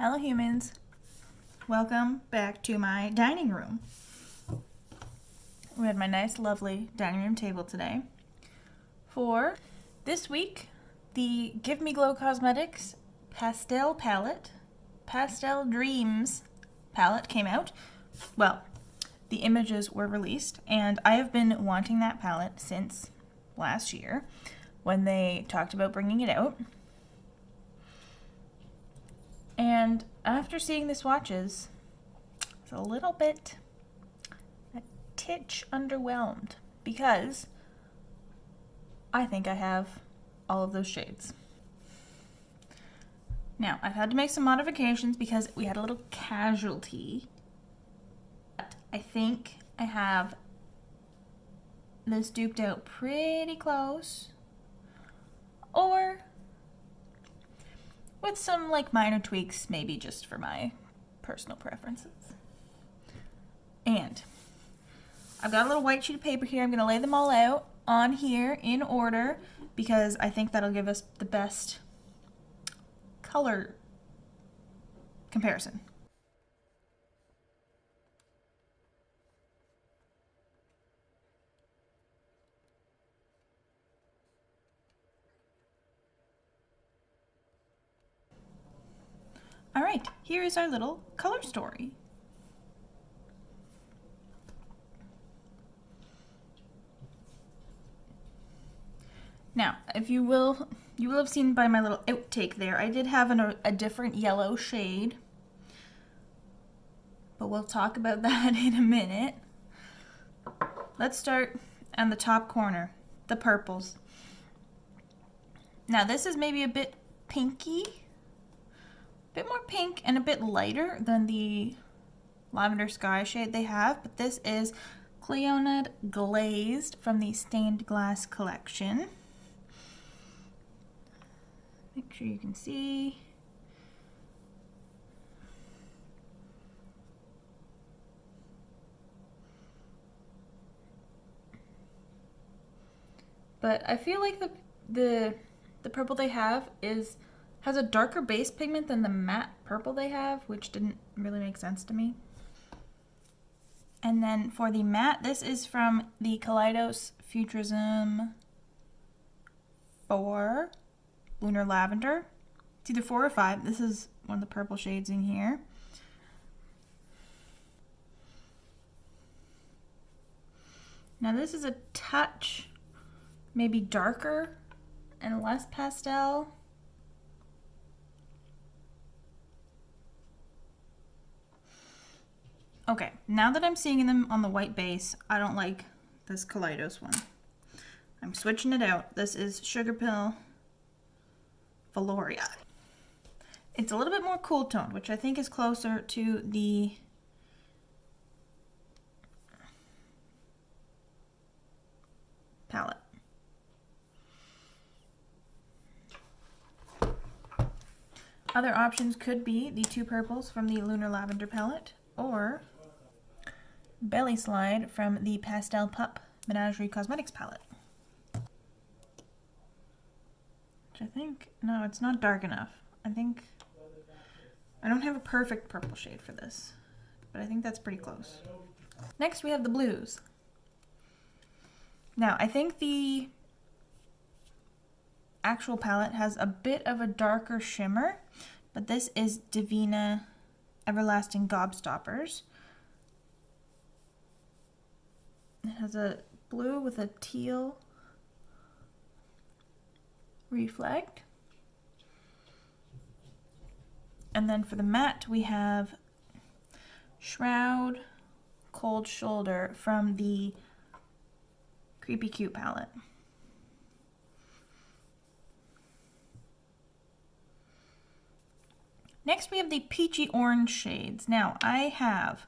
Hello humans, welcome back to my dining room. We had my nice lovely dining room table today. For this week, the Give Me Glow Cosmetics Pastel palette, Pastel Dreams palette came out. Well, the images were released and I have been wanting that palette since last year when they talked about bringing it out. And after seeing the swatches, it's a titch underwhelmed because I think I have all of those shades. Now, I've had to make some modifications because we had a little casualty. But I think I have this duped out pretty close, or with some minor tweaks, maybe just for my personal preferences. And I've got a little white sheet of paper here. I'm going to lay them all out on here in order because I think that'll give us the best color comparison. All right, here is our little color story. Now, if you will have seen by my little outtake there, I did have a different yellow shade, but we'll talk about that in a minute. Let's start on the top corner, the purples. Now, this is maybe a bit pinky. Bit more pink and a bit lighter than the lavender sky shade they have, but this is Cleonid Glazed from the Stained Glass collection. Make sure you can see. But I feel like the purple they have has a darker base pigment than the matte purple they have, which didn't really make sense to me. And then for the matte, this is from the Kaleidos Futurism 4 Lunar Lavender. It's either 4 or 5. This is one of the purple shades in here. Now this is a touch maybe darker and less pastel. Okay, now that I'm seeing them on the white base, I don't like this Kaleidos one. I'm switching it out. This is Sugar Pill Valoria. It's a little bit more cool toned, which I think is closer to the palette. Other options could be the two purples from the Lunar Lavender palette, or Belly Slide from the Pastel Pup Menagerie Cosmetics palette. Which I think, no, it's not dark enough. I don't have a perfect purple shade for this, but I think that's pretty close. Next we have the blues. Now, I think the actual palette has a bit of a darker shimmer, but this is Divina Everlasting Gobstoppers. It has a blue with a teal reflect. And then for the matte, we have Shroud Cold Shoulder from the Creepy Cute palette. Next, we have the peachy orange shades. Now, I have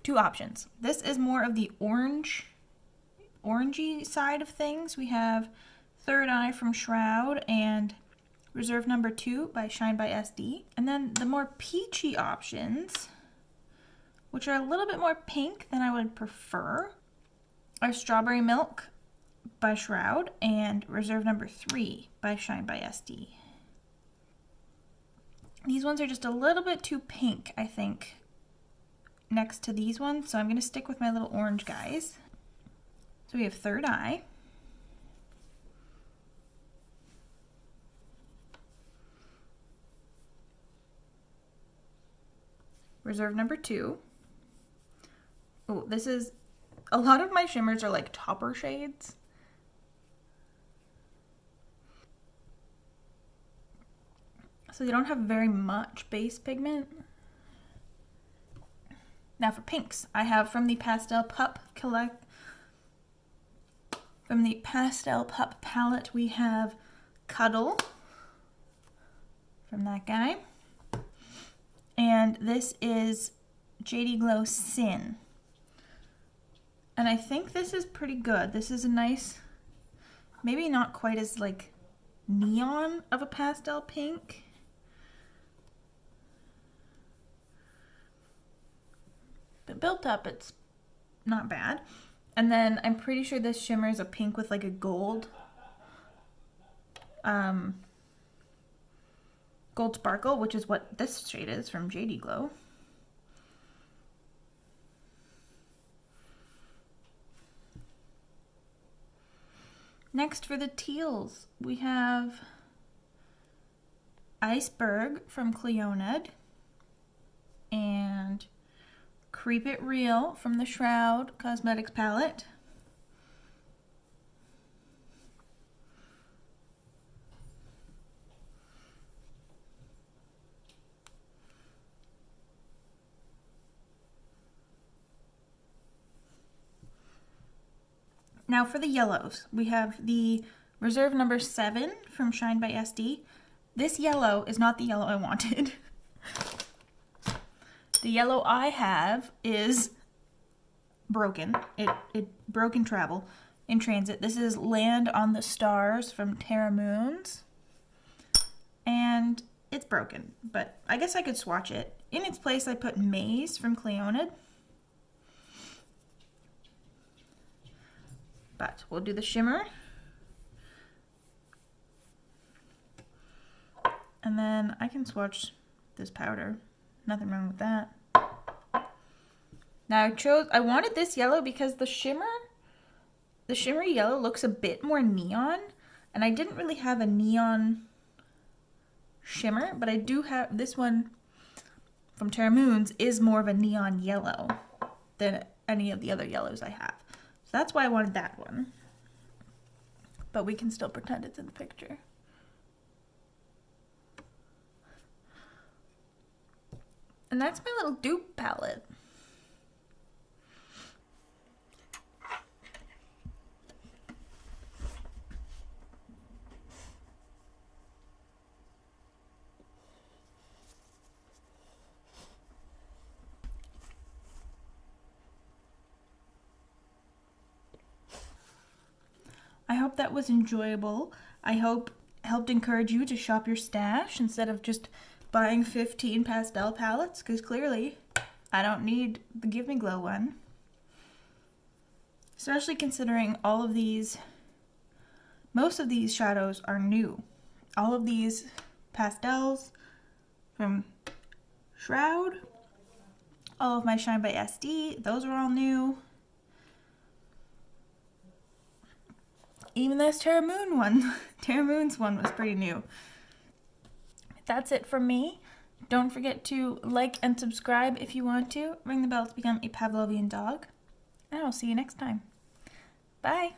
two options. This is more of the orangey side of things. We have Third Eye from Shroud and Reserve Number 2 by Shine by SD. And then the more peachy options, which are a little bit more pink than I would prefer, are Strawberry Milk by Shroud and Reserve Number 3 by Shine by SD. These These ones are just a little bit too pink, I think, next to these ones. So I'm going to stick with my little orange guys. So we have Third Eye. Reserve number 2. Oh, this is, a lot of my shimmers are like topper shades. So they don't have very much base pigment. Now for pinks, I have from the Pastel Pup palette, we have Cuddle from that guy. And this is JD Glow Sin. And I think this is pretty good. This is a nice, maybe not quite as like neon of a pastel pink. But built up, it's not bad. And then I'm pretty sure this shimmer is a pink with like a gold gold sparkle, which is what this shade is from JD Glow. Next for the teals, we have Iceberg from Cleoned and Creep It Real from the Shroud Cosmetics palette. Now for the yellows, we have the Reserve number 7 from Shine by SD. This yellow is not the yellow I wanted. The yellow I have is broken. It broke in travel, in transit. This is Land on the Stars from Terra Moons. And it's broken, but I guess I could swatch it. In its place, I put Maze from Cleoned. But we'll do the shimmer. And then I can swatch this powder. Nothing wrong with that. Now I wanted this yellow because the shimmery yellow looks a bit more neon. And I didn't really have a neon shimmer, but I do have this one from Terra Moons is more of a neon yellow than any of the other yellows I have. So that's why I wanted that one. But we can still pretend it's in the picture. And that's my little dupe palette. I hope that was enjoyable. I hope helped encourage you to shop your stash instead of just buying 15 pastel palettes, because clearly I don't need the Give Me Glow one. Especially considering all of these, most of these shadows are new. All of these pastels from Shroud, all of my Shine by SD, those are all new. Even this Terra Moon one, Terra Moon's one was pretty new. That's it from me. Don't forget to like and subscribe if you want to. Ring the bell to become a Pavlovian dog. And I'll see you next time. Bye.